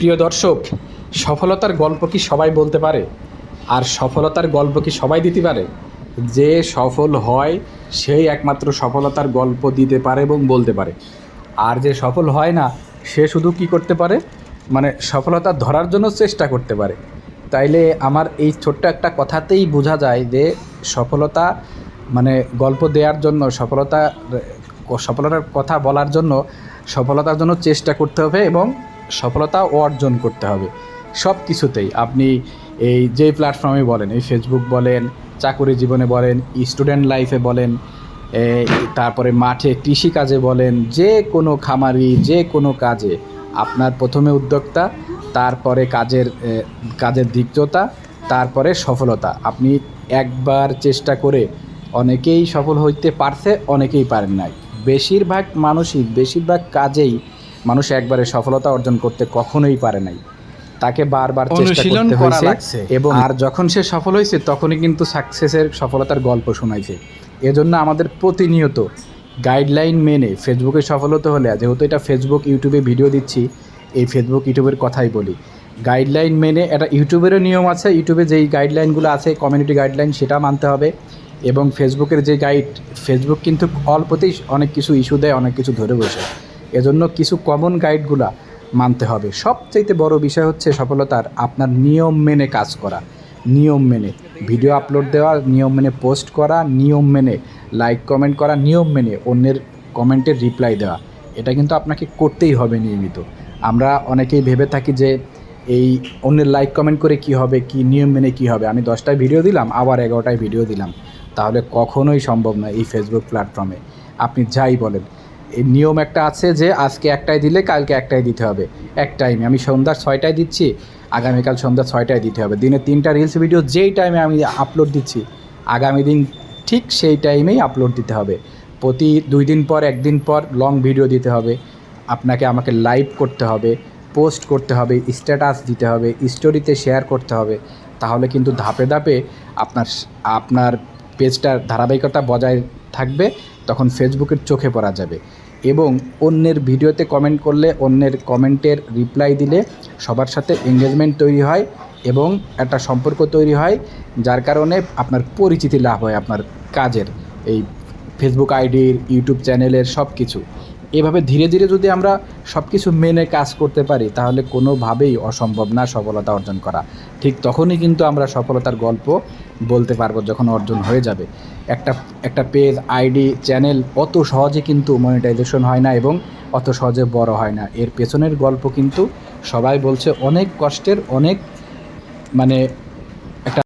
প্রিয় দর্শক, সফলতার গল্প কি সবাই বলতে পারে? আর সফলতার গল্প কি সবাই দিতে পারে? যে সফল হয় সেই একমাত্র সফলতার গল্প দিতে পারে এবং বলতে পারে। আর যে সফল হয় না সে শুধু কি করতে পারে, মানে সফলতা ধরার জন্য চেষ্টা করতে পারে। তাইলে আমার এই ছোট্ট একটা কথাতেই বোঝা যায় যে সফলতা মানে গল্প দেওয়ার জন্য, সফলতার কথা বলার জন্য সফলতার জন্য চেষ্টা করতে হবে এবং সফলতা অর্জন করতে হবে সব কিছুতেই। আপনি এই যে প্ল্যাটফর্মে বলেন, এই ফেসবুক বলেন, চাকরি জীবনে বলেন, স্টুডেন্ট লাইফে বলেন, তারপরে মাঠে কৃষিকাজে বলেন, যে কোনো খামারি, যে কোনো কাজে আপনার প্রথমে উদ্যোক্তা, তারপরে কাজের দিগ্ধতা, তারপরে সফলতা। আপনি একবার চেষ্টা করে অনেকেই সফল হইতে পারছে, অনেকেই পারেন নাই। বেশিরভাগ কাজেই মানুষ একবারে সফলতা অর্জন করতে কখনোই পারে নাই, তাকে বারবার চেষ্টা করতে হয়েছে। এবং আর যখন সে সফল হয়েছে তখনই কিন্তু সফলতার গল্প শোনাইছে। এজন্য আমাদের প্রতিনিয়ত গাইডলাইন মেনে ফেসবুকে সফল হতে হলে, যেহেতু এটা ফেসবুক ইউটিউবে ভিডিও দিচ্ছি, এই ফেসবুক ইউটিউবের কথাই বলি, গাইডলাইন মেনে, এটা ইউটিউবেরও নিয়ম আছে, ইউটিউবে যেই গাইডলাইনগুলো আছে কমিউনিটি গাইডলাইন সেটা মানতে হবে। এবং ফেসবুকের যে ফেসবুক কিন্তু অল্পতেই অনেক কিছু ইস্যু দেয়, অনেক কিছু ধরে বসে। এজন্য কিছু কমন গাইডগুলা মানতে হবে। সবচাইতে বড় বিষয় হচ্ছে সফলতার আপনার নিয়ম মেনে কাজ করা, নিয়ম মেনে ভিডিও আপলোড দেওয়া, নিয়ম মেনে পোস্ট করা, নিয়ম মেনে লাইক কমেন্ট করা, নিয়ম মেনে অন্যের কমেন্টের রিপ্লাই দেওয়া। এটা কিন্তু আপনাকে করতেই হবে নিয়মিত। আমরা অনেকেই ভেবে থাকি যে এই অন্যের লাইক কমেন্ট করে কি হবে, কি নিয়ম মেনে কি হবে, আমি 10টায় ভিডিও দিলাম আবার 11টায় ভিডিও দিলাম, তাহলে কখনোই সম্ভব নয়। এই ফেসবুক প্ল্যাটফর্মে আপনি যাই বলেন, এই নিয়ম একটা আছে যে আজকে একটাই দিলে কালকে একটাই দিতে হবে। এক টাইমে আমি সন্ধ্যা 6টায় দিচ্ছি, আগামীকাল সন্ধ্যা 6টায় দিতে হবে। দিনে 3টা রিলস ভিডিও যেই টাইমে আমি আপলোড দিচ্ছি, আগামী দিন ঠিক সেই টাইমেই আপলোড দিতে হবে। প্রতি 2 দিন পর, 1 দিন পর লং ভিডিও দিতে হবে। আমাকে লাইভ করতে হবে, পোস্ট করতে হবে, স্ট্যাটাস দিতে হবে, স্টোরিতে শেয়ার করতে হবে। তাহলে কিন্তু ধাপে ধাপে আপনার পেজটার ধারাবাহিকতা বজায় থাকবে, তখন ফেসবুকের চোখে পড়া যাবে। এবং অন্যের ভিডিওতে কমেন্ট করলে, অন্যের কমেন্টের রিপ্লাই দিলে সবার সাথে এঙ্গেজমেন্ট তৈরি হয় এবং একটা সম্পর্ক তৈরি হয়, যার কারণে আপনার পরিচিতি লাভ হয় আপনার কাজের, এই ফেসবুক আইডির, ইউটিউব চ্যানেলের সব কিছু। এভাবে ধীরে ধীরে যদি আমরা সব কিছু মেনে কাজ করতে পারি, তাহলে কোনোভাবেই অসম্ভব না সফলতা অর্জন করা। ঠিক তখনই কিন্তু আমরা সফলতার গল্প বলতে পারবো, যখন অর্জন হয়ে যাবে। একটা পেজ, আইডি, চ্যানেল অত সহজে কিন্তু মনিটাইজেশন হয় না এবং অত সহজে বড় হয় না। এর পেছনের গল্প কিন্তু সবাই বলছে অনেক কষ্টের, অনেক